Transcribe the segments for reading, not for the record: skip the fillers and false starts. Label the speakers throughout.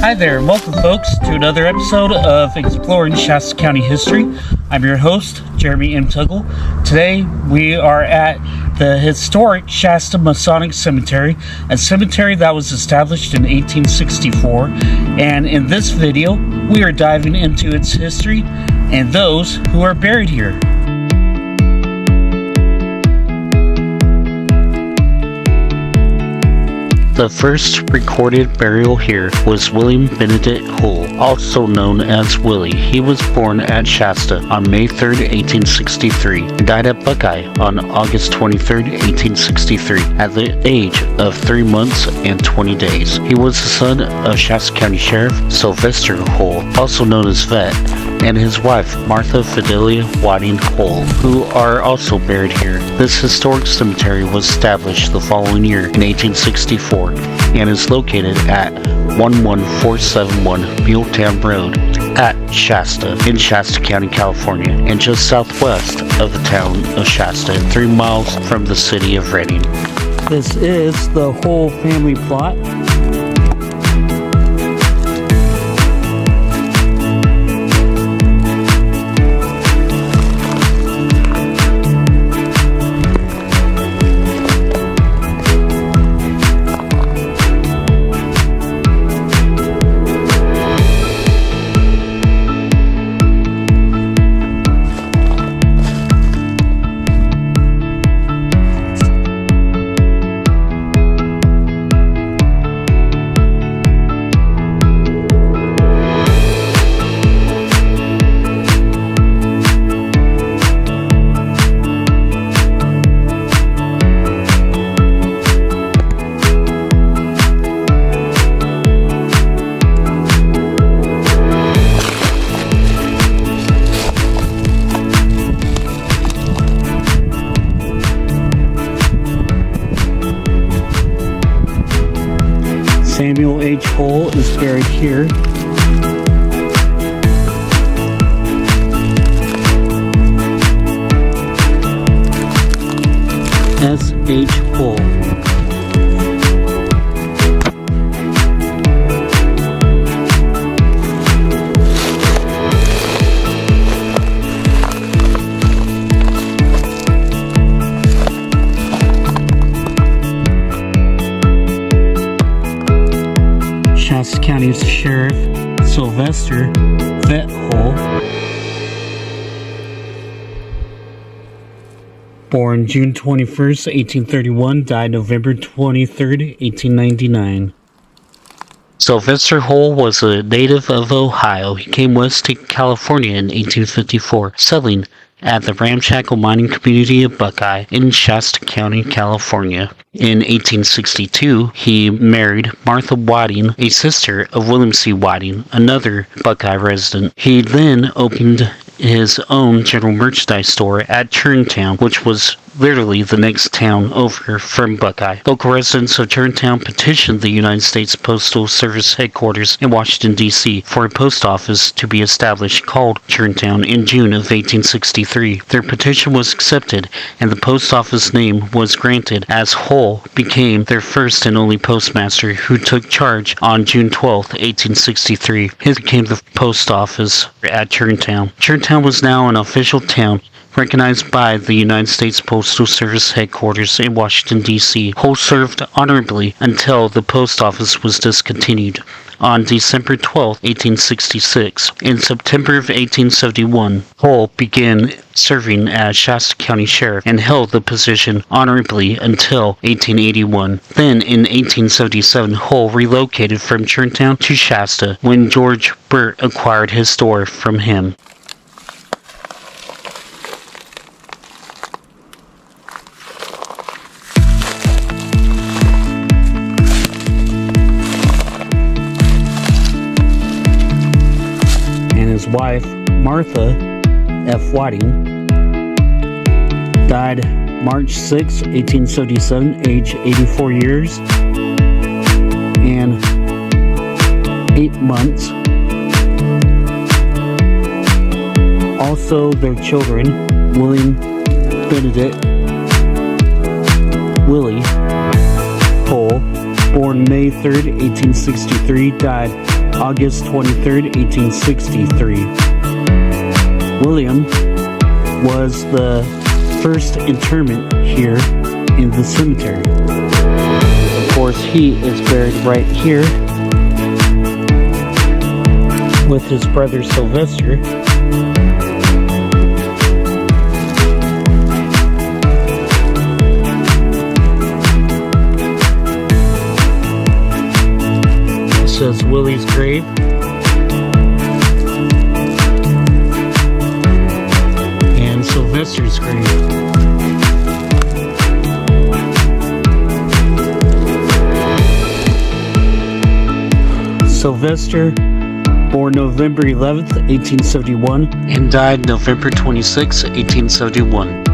Speaker 1: Hi there, and welcome folks to another episode of Exploring Shasta County History. I'm your host, Jeremy M. Tuggle. Today we are at the historic Shasta Masonic Cemetery, a cemetery that was established in 1864, and in this video we are diving into its history and those who are buried here. The first recorded burial here was William Benedict Hull, also known as Willie. He was born at Shasta on May 3, 1863, and died at Buckeye on August 23, 1863, at the age of 3 months and 20 days. He was the son of Shasta County Sheriff Sylvester Hull, also known as Vet, and his wife Martha Fidelia Hull, who are also buried here. This historic cemetery was established the following year in 1864 and is located at 11471 Mule Town Road at Shasta in Shasta County, California, and just southwest of the town of Shasta, 3 miles from the city of Reading. This is the Hull family plot. Samuel H. Hull is buried here. S. H. Hull. Shasta County Sheriff Sylvester Hull, born June 21st, 1831, died November 23rd, 1899. Sylvester Hull was a native of Ohio. He came west to California in 1854, settling at the ramshackle mining community of Buckeye in Shasta County, California. In 1862, he married Martha Whiting, a sister of William C. Whiting, another Buckeye resident. He then opened his own general merchandise store at Turntown, which was literally the next town over from Buckeye. Local residents of Turntown petitioned the United States Postal Service headquarters in Washington, D.C. for a post office to be established called Turntown in June of 1863. Their petition was accepted, and the post office name was granted, as Hull became their first and only postmaster, who took charge on June 12, 1863. He became the post office at Turntown. Turntown was now an official town, recognized by the United States Postal Service headquarters in Washington, D.C. Hull served honorably until the post office was discontinued on December 12, 1866. In September of 1871, Hull began serving as Shasta County Sheriff and held the position honorably until 1881. Then, in 1877, Hull relocated from Turntown to Shasta when George Burt acquired his store from him. His wife, Martha F. Whiting, died March 6, 1877, age 84 years and 8 months. Also, their children, William Benedict Hull, born May 3rd, 1863, died August 23rd, 1863. William was the first interment here in the cemetery. Of course, he is buried right here with his brother Sylvester. This is Willie's grave. And Sylvester's grave. Sylvester, born November 11th, 1871, and died November 26, 1871.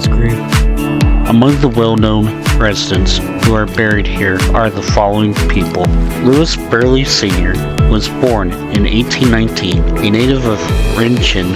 Speaker 1: Grave. Among the well-known residents who are buried here are the following people. Louis Berley Sr. was born in 1819, a native of Rheinchen,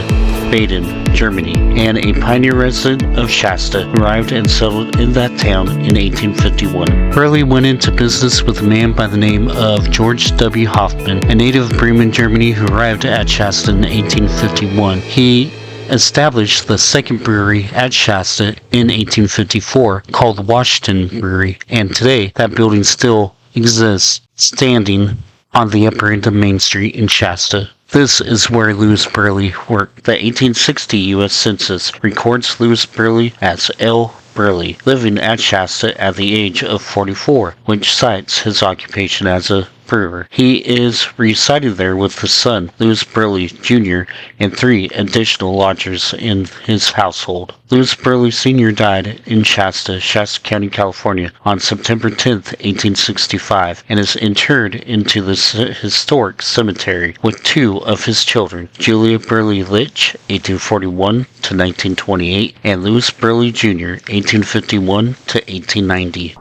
Speaker 1: Baden, Germany, and a pioneer resident of Shasta, arrived and settled in that town in 1851. Berley went into business with a man by the name of George W. Hoffman, a native of Bremen, Germany, who arrived at Shasta in 1851. He established the second brewery at Shasta in 1854 called Washington Brewery, and today that building still exists, standing on the upper end of Main Street in Shasta. This is where Louis Berley worked. The 1860 U.S. Census records Louis Berley as L. Berley, living at Shasta at the age of 44, which cites his occupation as a brewer. He is residing there with his son, Louis Berley Jr., and 3 additional lodgers in his household. Louis Berley Sr. died in Shasta, Shasta County, California, on September 10, 1865, and is interred into this historic cemetery with 2 of his children, Julia Berley Litsch, 1841 to 1928, and Louis Berley Jr., 1851 to 1890.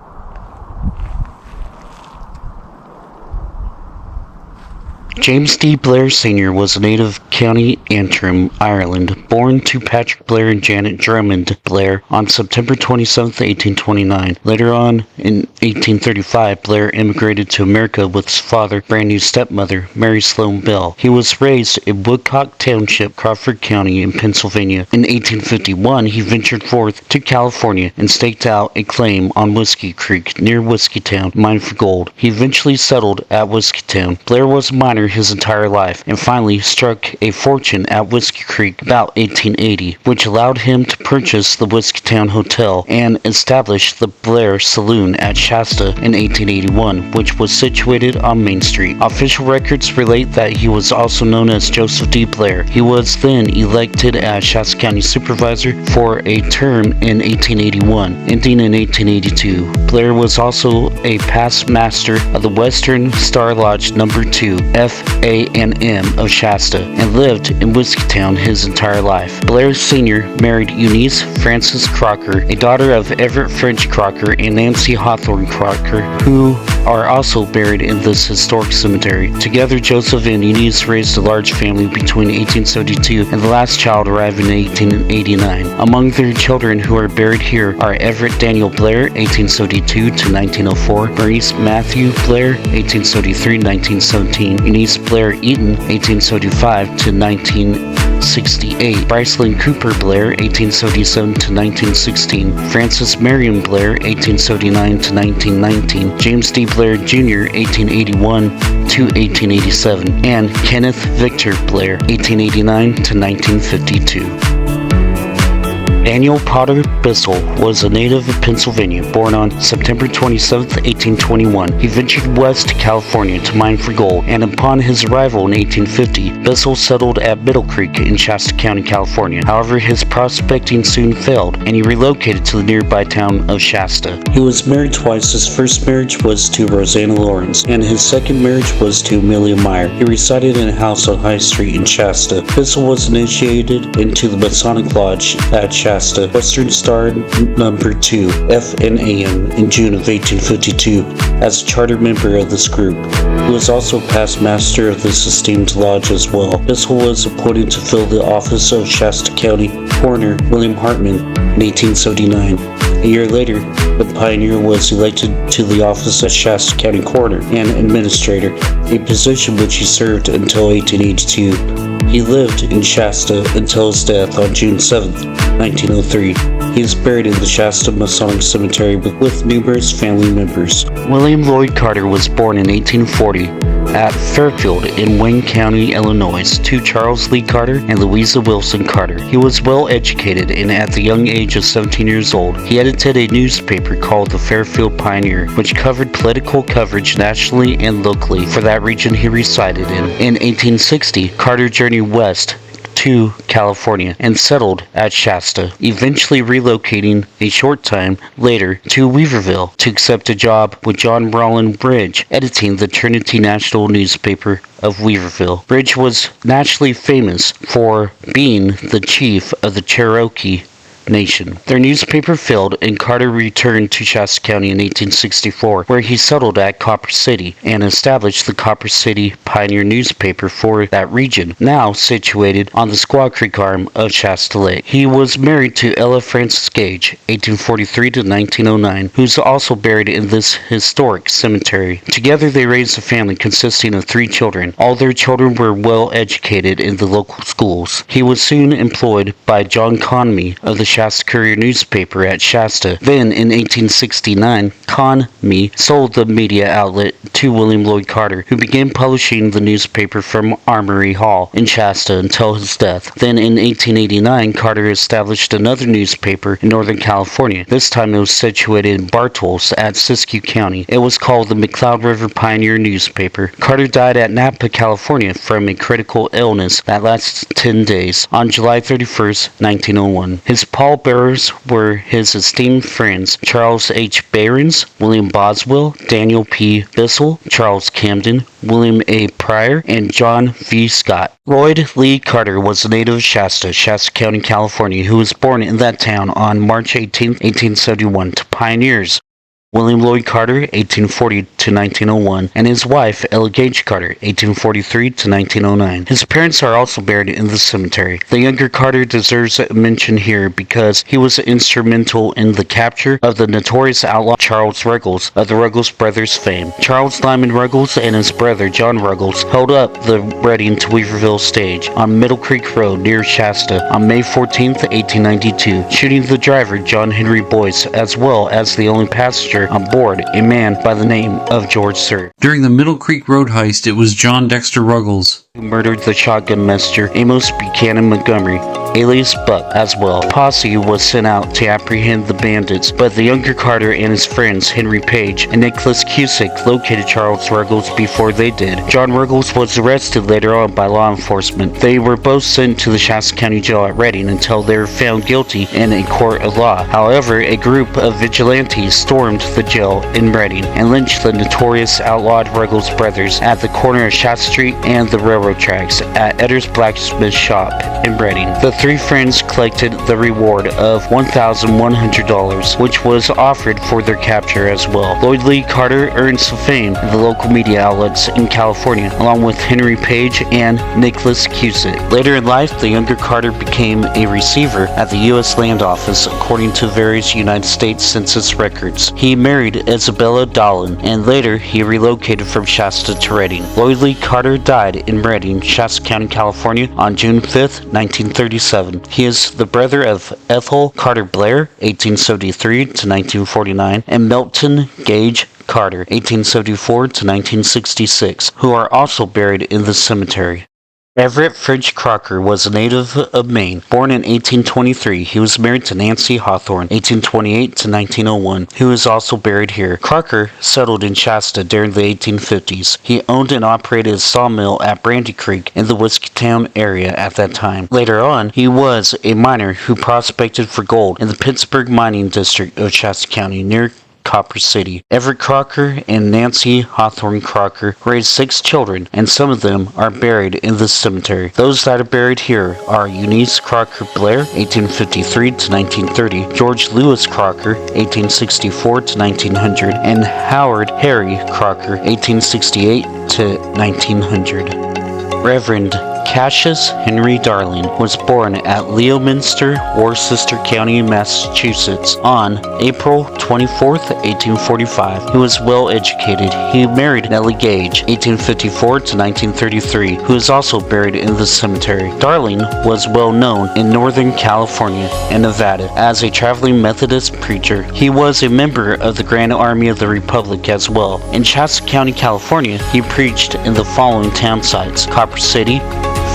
Speaker 1: James D. Blair Sr. was a native of County Antrim, Ireland, born to Patrick Blair and Janet Drummond Blair on September 27, 1829. Later on, in 1835, Blair immigrated to America with his father, brand new stepmother, Mary Sloan Bell. He was raised in Woodcock Township, Crawford County in Pennsylvania. In 1851, he ventured forth to California and staked out a claim on Whiskey Creek near Whiskeytown, mined for gold. He eventually settled at Whiskeytown. Blair was a miner his entire life and finally struck a fortune at Whiskey Creek about 1880, which allowed him to purchase the Whiskeytown Hotel and establish the Blair Saloon at Shasta in 1881, which was situated on Main Street. Official records relate that he was also known as Joseph D. Blair. He was then elected as Shasta County Supervisor for a term in 1881, ending in 1882. Blair was also a past master of the Western Star Lodge No. 2, FANM of Shasta, and lived in Whiskeytown his entire life. Blair Sr. married Eunice Frances Crocker, a daughter of Everett French Crocker and Nancy Hawthorne Crocker, who are also buried in this historic cemetery. Together, Joseph and Eunice raised a large family between 1872 and the last child arrived in 1889. Among their children who are buried here are Everett Daniel Blair, 1872 to 1904, Maurice Matthew Blair, 1873-1917, Eunice Blair Eaton, 1875 to 1968, Brycelyn Cooper Blair, 1877 to 1916, Francis Marion Blair, 1879 to 1919, James D. Blair Jr., 1881 to 1887, and Kenneth Victor Blair, 1889 to 1952. Daniel Potter Bissell was a native of Pennsylvania, born on September 27, 1821. He ventured west to California to mine for gold, and upon his arrival in 1850, Bissell settled at Middle Creek in Shasta County, California. However, his prospecting soon failed, and he relocated to the nearby town of Shasta. He was married twice. His first marriage was to Rosanna Lawrence, and his second marriage was to Amelia Meyer. He resided in a house on High Street in Shasta. Bissell was initiated into the Masonic Lodge at Shasta, Western Star number 2, FNAM, in June of 1852, as a charter member of this group. He was also past master of this esteemed lodge as well. Bissell was appointed to fill the office of Shasta County Coroner William Hartman in 1879. A year later, the pioneer was elected to the office of Shasta County Coroner and Administrator, a position which he served until 1882. He lived in Shasta until his death on June 7, 1903. He is buried in the Shasta Masonic Cemetery with numerous family members. William Lloyd Carter was born in 1840 at Fairfield in Wayne County, Illinois, to Charles Lee Carter and Louisa Wilson Carter. He was well educated, and at the young age of 17 years old, he edited a newspaper called the Fairfield Pioneer, which covered political coverage nationally and locally for that region he resided in. In 1860, Carter journeyed west to California and settled at Shasta, eventually relocating a short time later to Weaverville to accept a job with John Rowland Bridge, editing the Trinity National newspaper of Weaverville. Bridge was nationally famous for being the chief of the Cherokee Nation. Their newspaper failed, and Carter returned to Shasta County in 1864, where he settled at Copper City and established the Copper City Pioneer newspaper for that region, now situated on the Squaw Creek arm of Shasta Lake. He was married to Ella Frances Gage, 1843 to 1909, who's also buried in this historic cemetery. Together they raised a family consisting of 3 children. All their children were well educated in the local schools. He was soon employed by John Conmee of the Shasta Courier newspaper at Shasta. Then, in 1869, Conmee sold the media outlet to William Lloyd Carter, who began publishing the newspaper from Armory Hall in Shasta until his death. Then, in 1889, Carter established another newspaper in Northern California. This time it was situated in Bartles at Siskiyou County. It was called the McCloud River Pioneer newspaper. Carter died at Napa, California from a critical illness that lasted 10 days on July 31st, 1901. His pallbearers were his esteemed friends Charles H. Behrens, William Boswell, Daniel P. Bissell, Charles Camden, William A. Pryor, and John V. Scott. Lloyd Lee Carter was a native of Shasta, Shasta County, California, who was born in that town on March 18, 1871, to pioneers William Lloyd Carter, 1840 to 1901, and his wife, Ella Gage Carter, 1843 to 1909. His parents are also buried in the cemetery. The younger Carter deserves a mention here because he was instrumental in the capture of the notorious outlaw Charles Ruggles of the Ruggles Brothers fame. Charles Lyman Ruggles and his brother John Ruggles held up the Reading to Weaverville stage on Middle Creek Road near Shasta on May 14, 1892, shooting the driver John Henry Boyce as well as the only passenger on board, a man by the name of George Sir.
Speaker 2: During the Middle Creek Road heist, it was John Dexter Ruggles
Speaker 1: who murdered the shotgun messenger Amos Buchanan Montgomery, alias Buck, as well. A posse was sent out to apprehend the bandits, but the younger Carter and his friends Henry Page and Nicholas Cusick located Charles Ruggles before they did. John Ruggles was arrested later on by law enforcement. They were both sent to the Shasta County Jail at Reading until they were found guilty in a court of law. However, a group of vigilantes stormed the jail in Reading and lynched the notorious outlawed Ruggles Brothers at the corner of Shasta Street and the railroad tracks at Edder's Blacksmith Shop in Reading. The 3 friends collected the reward of $1,100, which was offered for their capture as well. Lloyd Lee Carter earned some fame in the local media outlets in California, along with Henry Page and Nicholas Cusick. Later in life, the younger Carter became a receiver at the U.S. Land Office, according to various United States Census records. He married Isabella Dolan, and later he relocated from Shasta to Reading. Lloyd Lee Carter died in Reading, Shasta County, California on June 5, 1937. He is the brother of Ethel Carter Blair, 1873 to 1949, and Melton Gage Carter, 1874 to 1966, who are also buried in the cemetery. Everett Crocker was a native of Maine. Born in 1823, he was married to Nancy Hawthorne, 1828 to 1901, who is also buried here. Crocker settled in Shasta during the 1850s. He owned and operated a sawmill at Brandy Creek in the Whiskeytown area at that time. Later on, he was a miner who prospected for gold in the Pittsburgh mining district of Shasta County near Copper City. Everett Crocker and Nancy Hawthorne Crocker raised 6 children, and some of them are buried in this cemetery. Those that are buried here are Eunice Crocker Blair, 1853 to 1930, George Lewis Crocker, 1864 to 1900, and Howard Harry Crocker, 1868 to 1900. Reverend Cassius Henry Darling was born at Leominster, Worcester County, Massachusetts on April 24, 1845. He was well educated. He married Nellie Gage, 1854 to 1933, who is also buried in the cemetery. Darling was well known in Northern California and Nevada as a traveling Methodist preacher. He was a member of the Grand Army of the Republic as well. In Shasta County, California, he preached in the following town sites: Copper City,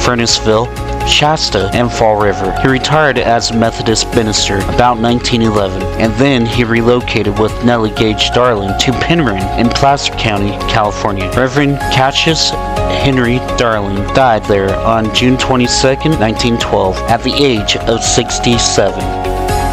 Speaker 1: Furnaceville, Shasta, and Fall River. He retired as a Methodist minister about 1911, and then he relocated with Nellie Gage Darling to Penryn in Placer County, California. Reverend Cassius Henry Darling died there on June 22, 1912, at the age of 67.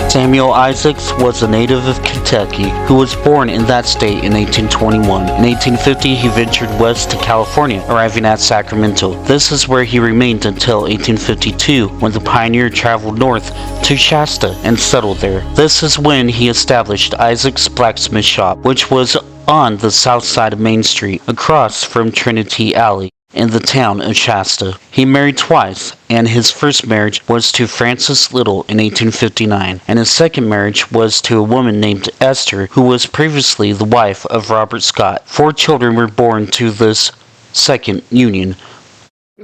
Speaker 1: Samuel Isaacs was a native of Kentucky who was born in that state in 1821. In 1850, he ventured west to California, arriving at Sacramento. This is where he remained until 1852, when the pioneer traveled north to Shasta and settled there. This is when he established Isaac's Blacksmith Shop, which was on the south side of Main Street, across from Trinity Alley, in the town of Shasta. He married twice, and his first marriage was to Frances Little in 1859, and his second marriage was to a woman named Esther, who was previously the wife of Robert Scott. 4 children were born to this second union.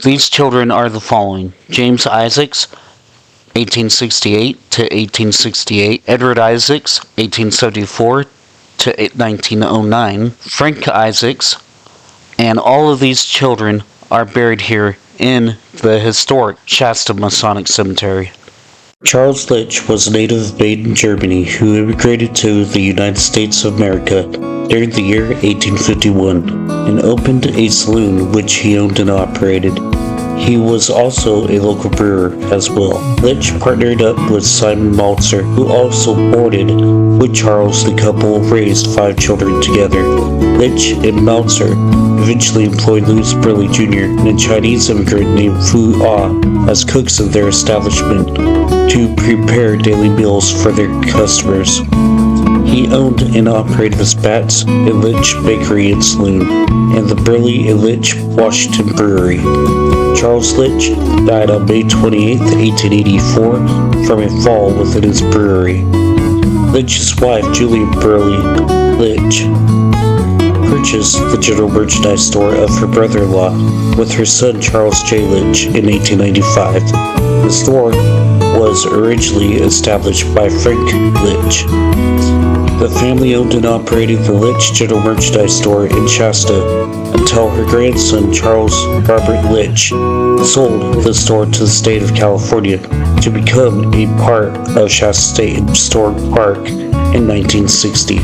Speaker 1: These children are the following: James Isaacs, 1868 to 1868, Edward Isaacs, 1874 to 1909, Frank Isaacs, and all of these children are buried here in the historic Shasta Masonic Cemetery. Charles Litsch was a native of Baden, Germany, who immigrated to the United States of America during the year 1851 and opened a saloon which he owned and operated. He was also a local brewer as well. Litsch partnered up with Simon Maltzer, who also boarded with Charles. The couple raised 5 children together. Litsch and Maltzer eventually employed Louis Berley Jr. and a Chinese immigrant named Fu Ah as cooks in their establishment to prepare daily meals for their customers. He owned and operated the Spats and Litsch Bakery and Saloon, and the Berley and Litsch Washington Brewery. Charles Litsch died on May 28, 1884, from a fall within his brewery. Litsch's wife, Julia Berley Litsch, purchased the general merchandise store of her brother-in-law with her son Charles J. Litsch in 1895. The store was originally established by Frank Litsch. The family owned and operated the Litsch General Merchandise Store in Shasta until her grandson Charles Robert Litsch sold the store to the state of California to become a part of Shasta State Historic Park in 1960.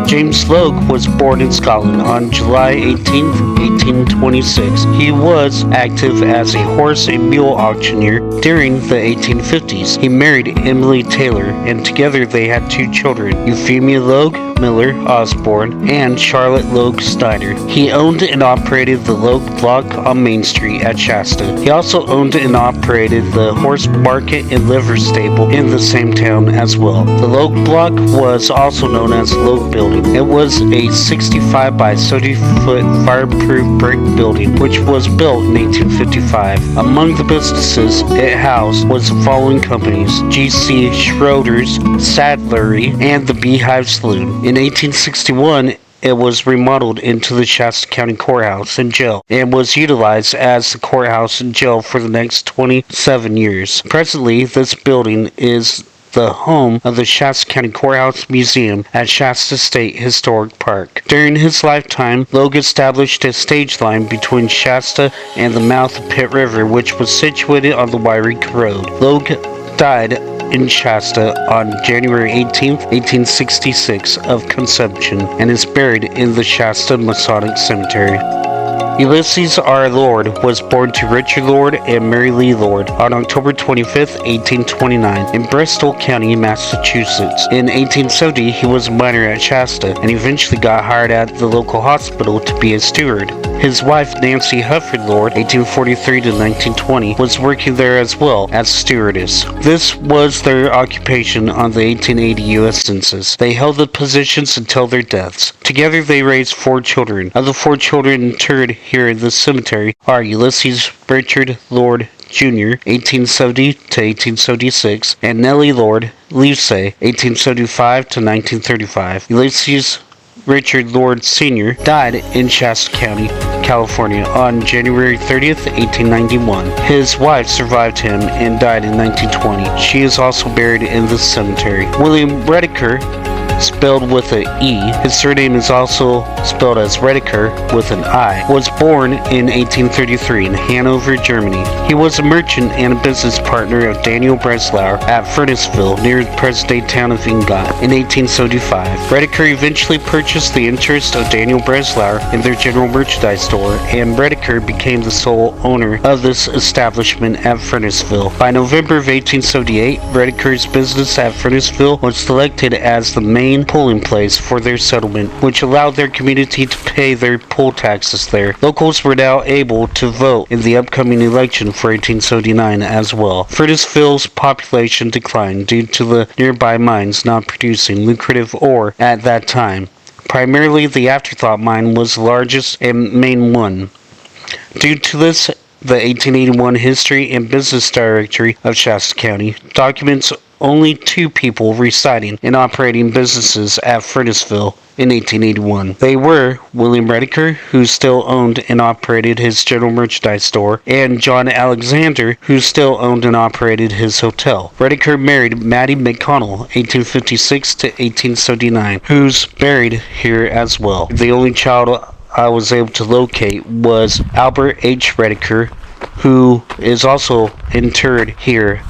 Speaker 1: James Loag was born in Scotland on July 18, 1826. He was active as a horse and mule auctioneer during the 1850s. He married Emily Taylor, and together they had 2 children, Euphemia Loag Miller Osborne and Charlotte Loag Steiner. He owned and operated the Loag Block on Main Street at Shasta. He also owned and operated the horse market and liver stable in the same town as well. The Loag Block was also known as the Loag Building. It was a 65 by 30-foot fireproof brick building which was built in 1855. Among the businesses it housed was the following companies: G.C. Schroeder's Saddlery and the Beehive Saloon. In 1861, it was remodeled into the Shasta County Courthouse and Jail and was utilized as the courthouse and jail for the next 27 years. Presently, this building is the home of the Shasta County Courthouse Museum at Shasta State Historic Park. During his lifetime, Loag established a stage line between Shasta and the mouth of Pitt River, which was situated on the Redeker Road. Loag died in Shasta on January 18, 1866 of consumption and is buried in the Shasta Masonic Cemetery. Ulysses R. Lord was born to Richard Lord and Mary Lee Lord on October 25, 1829 in Bristol County, Massachusetts. In 1870, he was a miner at Shasta and eventually got hired at the local hospital to be a steward. His wife, Nancy Hufford Lord, 1843 to 1920, was working there as well as stewardess. This was their occupation on the 1880 U.S. Census. They held the positions until their deaths. Together they raised 4 children. Of the 4 children interred here in the cemetery are Ulysses Richard Lord Jr., 1870 to 1876, and Nellie Lord Livesey, 1875 to 1935. Ulysses Richard Lord Sr. died in Shasta County, California on January 30th, 1891. His wife survived him and died in 1920. She is also buried in the cemetery. William Redeker, spelled with an E, his surname is also spelled as Redeker with an I, was born in 1833 in Hanover, Germany. He was a merchant and a business partner of Daniel Breslauer at Furnaceville, near the present-day town of Ingot, in 1875. Redeker eventually purchased the interest of Daniel Breslauer in their general merchandise store, and Redeker became the sole owner of this establishment at Furnaceville. By November of 1878, Redeker's business at Furnaceville was selected as the main polling place for their settlement, which allowed their community to pay their poll taxes there. Locals were now able to vote in the upcoming election for 1879 as well. Furnaceville's population declined due to the nearby mines not producing lucrative ore at that time. Primarily, the Afterthought mine was the largest and main one. Due to this, the 1881 History and Business Directory of Shasta County documents only 2 people residing and operating businesses at Furnaceville in 1881. They were William Redeker, who still owned and operated his general merchandise store, and John Alexander, who still owned and operated his hotel. Redeker married Mattie McConnell, 1856 to 1879, who's buried here as well. The only child I was able to locate was Albert H. Redeker, who is also interred here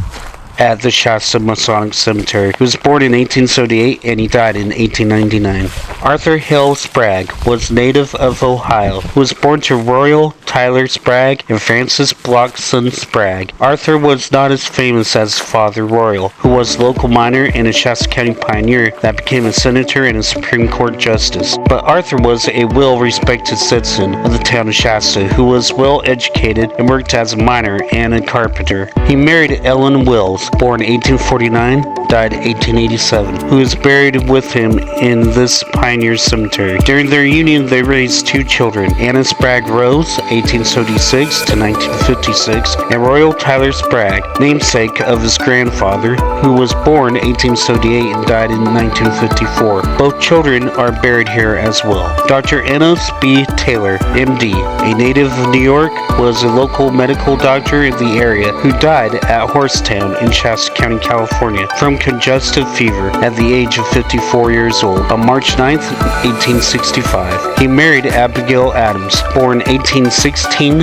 Speaker 1: at the Shasta Masonic Cemetery. He was born in 1878 and he died in 1899. Arthur Hill Sprag was native of Ohio. He was born to Royal Tyler Sprag and Frances Blockson Sprag. Arthur was not as famous as his father Royal, who was a local miner and a Shasta County pioneer that became a senator and a Supreme Court justice. But Arthur was a well-respected citizen of the town of Shasta who was well-educated and worked as a miner and a carpenter. He married Ellen Wills, born 1849, died 1887, who is buried with him in this pioneer cemetery. During their union, they raised 2 children, Anna Spragg Rose, 1876 to 1956, and Royal Tyler Spragg, namesake of his grandfather, who was born 1878 and died in 1954. Both children are buried here as well. Dr. Enos B. Taylor, MD, a native of New York, was a local medical doctor in the area who died at Horsetown in Shasta County, California, from congestive fever at the age of 54 years old on March 9, 1865. He married Abigail Adams, born 1816,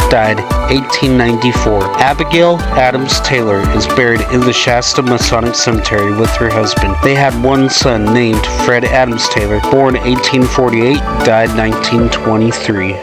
Speaker 1: died 1894. Abigail Adams Taylor is buried in the Shasta Masonic Cemetery with her husband. They had 1 son named Fred Adams Taylor, born 1848, died 1923.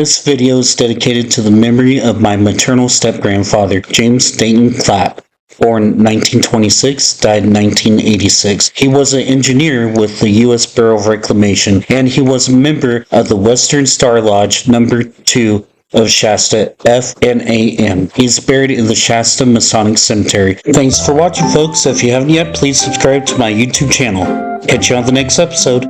Speaker 1: This video is dedicated to the memory of my maternal step-grandfather, James Dayton Clapp. Born 1926, died 1986. He was an engineer with the U.S. Bureau of Reclamation, and he was a member of the Western Star Lodge No. 2 of Shasta, FNAM. He's buried in the Shasta Masonic Cemetery. Thanks for watching, folks. If you haven't yet, please subscribe to my YouTube channel. Catch you on the next episode.